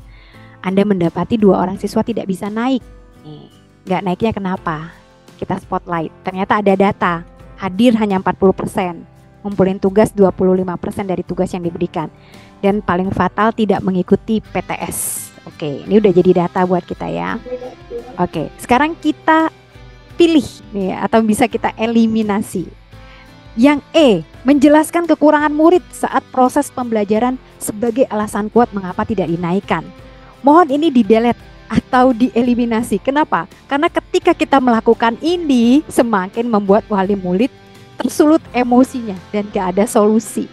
Anda mendapati 2 orang siswa tidak bisa naik. Nih, nggak naiknya kenapa? Kita spotlight. Ternyata ada data. Hadir hanya 40%. Ngumpulin tugas 25% dari tugas yang diberikan. Dan paling fatal tidak mengikuti PTS. Oke, ini udah jadi data buat kita ya. Oke, sekarang kita pilih nih, atau bisa kita eliminasi. Yang E, menjelaskan kekurangan murid saat proses pembelajaran sebagai alasan kuat mengapa tidak dinaikkan. Mohon ini di-delete atau dieliminasi. Kenapa? Karena ketika kita melakukan ini semakin membuat wali murid tersulut emosinya dan gak ada solusi.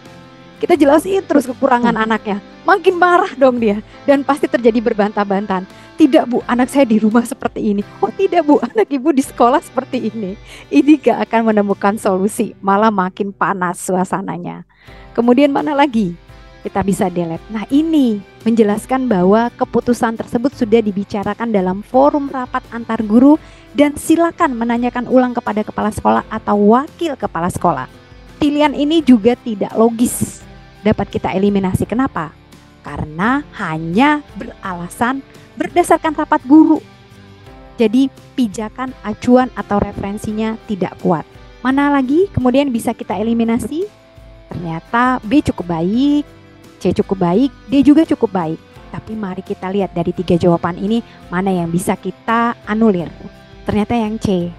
Kita jelasin terus kekurangan anaknya, makin marah dong dia dan pasti terjadi berbantah-bantahan. Tidak Bu, anak saya di rumah seperti ini. Oh tidak Bu, anak ibu di sekolah seperti ini. Ini gak akan menemukan solusi, malah makin panas suasananya. Kemudian mana lagi? Kita bisa delete. Nah ini menjelaskan bahwa keputusan tersebut sudah dibicarakan dalam forum rapat antar guru dan silakan menanyakan ulang kepada kepala sekolah atau wakil kepala sekolah. Pilihan ini juga tidak logis, dapat kita eliminasi. Kenapa? Karena hanya beralasan berdasarkan rapat guru. Jadi pijakan, acuan atau referensinya tidak kuat. Mana lagi kemudian bisa kita eliminasi? Ternyata B cukup baik, C cukup baik, D juga cukup baik. Tapi mari kita lihat dari 3 jawaban ini mana yang bisa kita anulir. Ternyata yang C,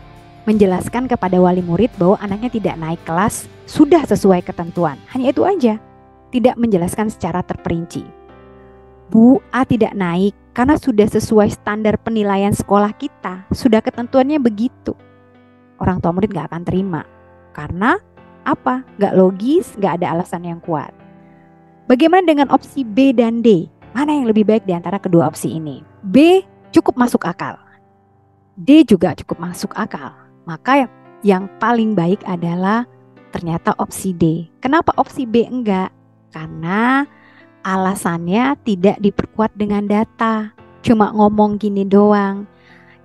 menjelaskan kepada wali murid bahwa anaknya tidak naik kelas sudah sesuai ketentuan. Hanya itu aja. Tidak menjelaskan secara terperinci. Bu, A tidak naik karena sudah sesuai standar penilaian sekolah kita. Sudah ketentuannya begitu. Orang tua murid gak akan terima. Karena apa? Gak logis, gak ada alasan yang kuat. Bagaimana dengan opsi B dan D? Mana yang lebih baik di antara kedua opsi ini? B cukup masuk akal. D juga cukup masuk akal. Maka yang paling baik adalah ternyata opsi D. Kenapa opsi B enggak? Karena alasannya tidak diperkuat dengan data. Cuma ngomong gini doang.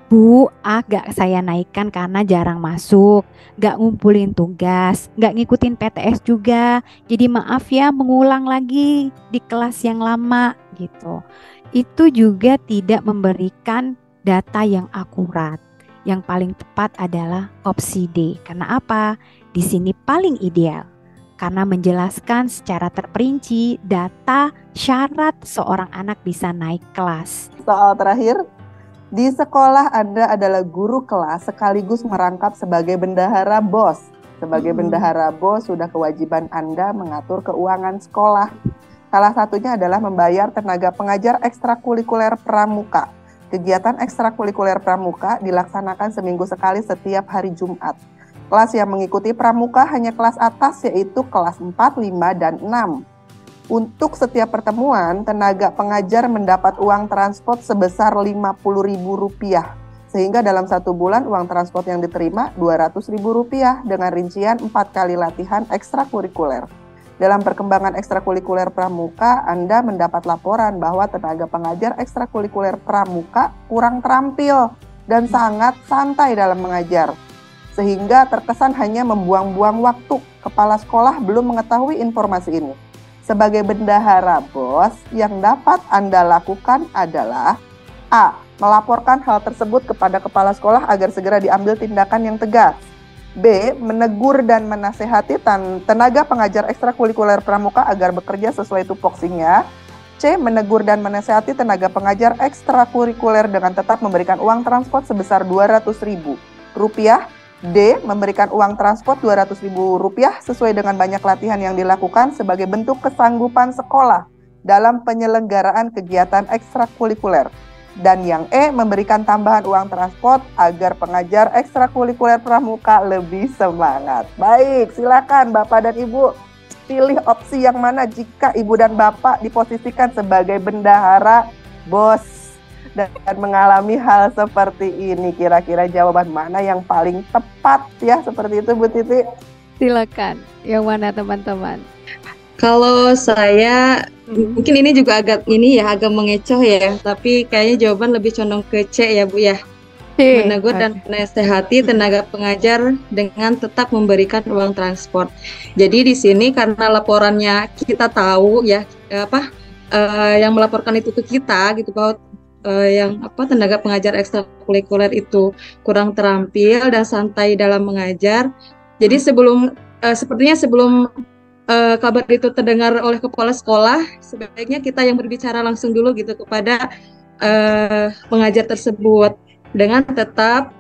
Bu, gak saya naikkan karena jarang masuk, gak ngumpulin tugas, gak ngikutin PTS juga. Jadi maaf ya, mengulang lagi di kelas yang lama gitu. Itu juga tidak memberikan data yang akurat. Yang paling tepat adalah opsi D. Karena apa? Di sini paling ideal. Karena menjelaskan secara terperinci data syarat seorang anak bisa naik kelas. Soal terakhir, di sekolah Anda adalah guru kelas sekaligus merangkap sebagai bendahara BOS. Sebagai bendahara BOS sudah kewajiban Anda mengatur keuangan sekolah. Salah satunya adalah membayar tenaga pengajar ekstrakurikuler pramuka. Kegiatan ekstrakurikuler pramuka dilaksanakan seminggu sekali setiap hari Jumat. Kelas yang mengikuti pramuka hanya kelas atas, yaitu kelas 4, 5, dan 6. Untuk setiap pertemuan, tenaga pengajar mendapat uang transport sebesar Rp50.000. Sehingga dalam 1 bulan uang transport yang diterima Rp200.000 dengan rincian 4 kali latihan ekstrakurikuler. Dalam perkembangan ekstrakurikuler pramuka, Anda mendapat laporan bahwa tenaga pengajar ekstrakurikuler pramuka kurang terampil dan sangat santai dalam mengajar. Sehingga terkesan hanya membuang-buang waktu. Kepala sekolah belum mengetahui informasi ini. Sebagai bendahara BOS, yang dapat Anda lakukan adalah A. Melaporkan hal tersebut kepada kepala sekolah agar segera diambil tindakan yang tegas. B. Menegur dan menasehati tenaga pengajar ekstrakurikuler pramuka agar bekerja sesuai tupoksinya. C. Menegur dan menasehati tenaga pengajar ekstrakurikuler dengan tetap memberikan uang transport sebesar Rp200.000. D. Memberikan uang transport Rp200.000 sesuai dengan banyak latihan yang dilakukan sebagai bentuk kesanggupan sekolah dalam penyelenggaraan kegiatan ekstrakurikuler. Dan yang E. Memberikan tambahan uang transport agar pengajar ekstrakurikuler pramuka lebih semangat. Baik, silakan Bapak dan Ibu pilih opsi yang mana jika Ibu dan Bapak diposisikan sebagai bendahara BOS dan mengalami hal seperti ini. Kira-kira jawaban mana yang paling tepat ya? Seperti itu Bu Titi. Silakan, yang mana teman-teman? Kalau saya mungkin ini juga agak mengecoh ya, tapi kayaknya jawaban lebih condong ke C ya Bu ya. Menegur dan menasehati tenaga pengajar dengan tetap memberikan uang transport. Jadi di sini karena laporannya kita tahu ya yang melaporkan itu ke kita gitu bahwa tenaga pengajar ekstrakurikuler itu kurang terampil dan santai dalam mengajar. Jadi sepertinya sebelum kabar itu terdengar oleh kepala sekolah, sebaiknya kita yang berbicara langsung dulu gitu kepada pengajar tersebut dengan tetap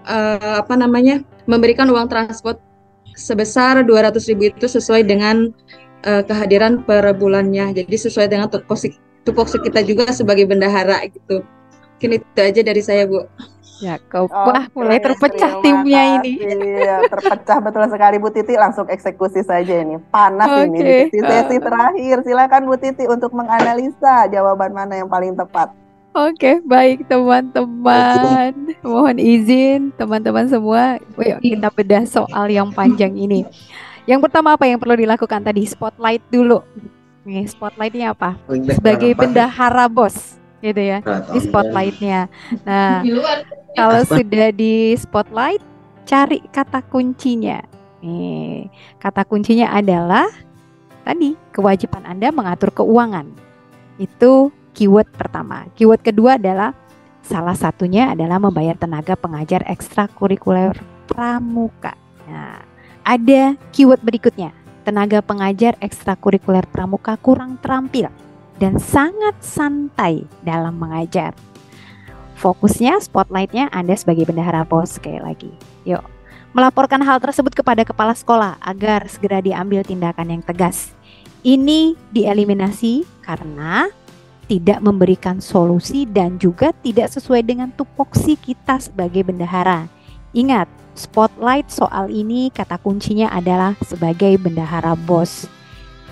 memberikan uang transport sebesar Rp200.000 itu sesuai dengan kehadiran per bulannya. Jadi sesuai dengan tupoksi kita juga sebagai bendahara gitu. Mungkin itu aja dari saya Bu. Ya, wah mulai terpecah timnya ini. Terpecah betul sekali Bu Titi, langsung eksekusi saja ini. Panas ini di sesi terakhir. Silakan Bu Titi untuk menganalisa jawaban mana yang paling tepat. Oke, baik teman-teman. Mohon izin teman-teman semua. Yuk kita bedah soal yang panjang ini. Yang pertama apa yang perlu dilakukan tadi? Spotlight dulu. Nih, spotlightnya apa? Sebagai bendahara BOS. Gitu ya, di spotlightnya. Nah, kalau sudah di spotlight, cari kata kuncinya. Nih, kata kuncinya adalah tadi kewajiban Anda mengatur keuangan. Itu keyword pertama. Keyword kedua adalah salah satunya adalah membayar tenaga pengajar ekstrakurikuler pramuka. Nah, ada keyword berikutnya. Tenaga pengajar ekstrakurikuler pramuka kurang terampil dan sangat santai dalam mengajar. Fokusnya, spotlightnya Anda sebagai bendahara BOS sekali lagi. Yuk, melaporkan hal tersebut kepada kepala sekolah agar segera diambil tindakan yang tegas. Ini dieliminasi karena tidak memberikan solusi dan juga tidak sesuai dengan tupoksi kita sebagai bendahara. Ingat, spotlight soal ini kata kuncinya adalah sebagai bendahara BOS.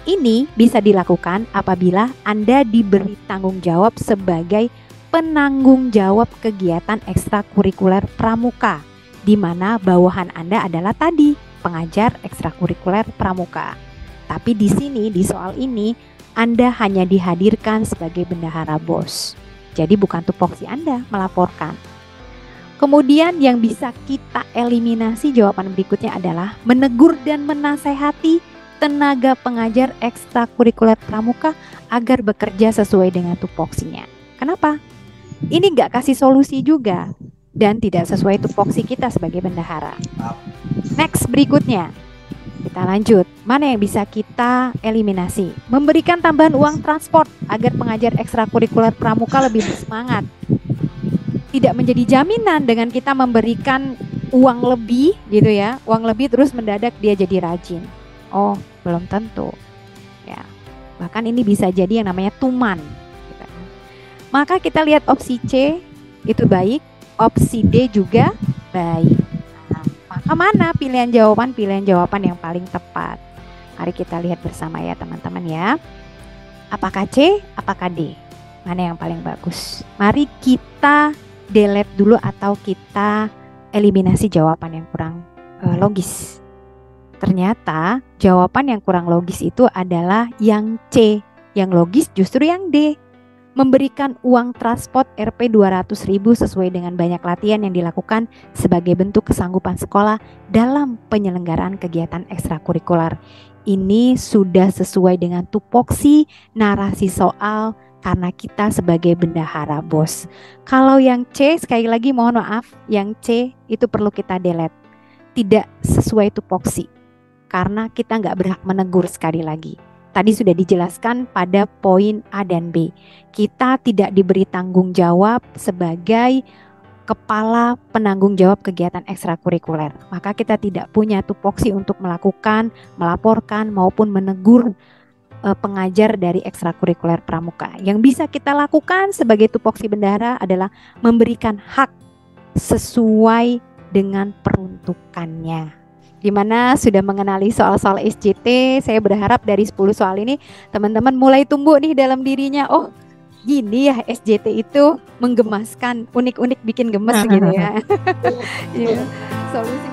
Ini bisa dilakukan apabila Anda diberi tanggung jawab sebagai penanggung jawab kegiatan ekstrakurikuler pramuka, di mana bawahan Anda adalah tadi pengajar ekstrakurikuler pramuka. Tapi di sini, di soal ini, Anda hanya dihadirkan sebagai bendahara bos. Jadi bukan tupoksi Anda melaporkan. Kemudian yang bisa kita eliminasi jawaban berikutnya adalah menegur dan menasehati tenaga pengajar ekstrakurikuler pramuka agar bekerja sesuai dengan tupoksinya. Kenapa? Ini nggak kasih solusi juga dan tidak sesuai tupoksi kita sebagai bendahara. Next, berikutnya kita lanjut. Mana yang bisa kita eliminasi? Memberikan tambahan uang transport agar pengajar ekstrakurikuler pramuka lebih bersemangat. Tidak menjadi jaminan dengan kita memberikan uang lebih gitu ya, uang lebih terus mendadak dia jadi rajin. Oh, belum tentu. Ya, bahkan ini bisa jadi yang namanya tuman. Gitu. Maka kita lihat opsi C itu baik, opsi D juga baik. Nah, maka mana pilihan jawaban yang paling tepat? Mari kita lihat bersama ya teman-teman ya. Apakah C, apakah D? Mana yang paling bagus? Mari kita delete dulu atau kita eliminasi jawaban yang kurang logis. Ternyata jawaban yang kurang logis itu adalah yang C. Yang logis justru yang D. Memberikan uang transport Rp 200.000 sesuai dengan banyak latihan yang dilakukan sebagai bentuk kesanggupan sekolah dalam penyelenggaraan kegiatan ekstrakurikuler. Ini sudah sesuai dengan tupoksi narasi soal karena kita sebagai bendahara bos. Kalau yang C, sekali lagi mohon maaf, yang C itu perlu kita delete. Tidak sesuai tupoksi karena kita nggak berhak menegur sekali lagi. Tadi sudah dijelaskan pada poin A dan B. Kita tidak diberi tanggung jawab sebagai kepala penanggung jawab kegiatan ekstrakurikuler. Maka kita tidak punya tupoksi untuk melakukan, melaporkan maupun menegur pengajar dari ekstrakurikuler pramuka. Yang bisa kita lakukan sebagai tupoksi bendahara adalah memberikan hak sesuai dengan peruntukannya. Dimana sudah mengenali soal-soal SJT, saya berharap dari 10 soal ini teman-teman mulai tumbuh nih dalam dirinya. Oh, gini ya SJT itu menggemaskan, unik-unik bikin gemes gitu ya. Solusi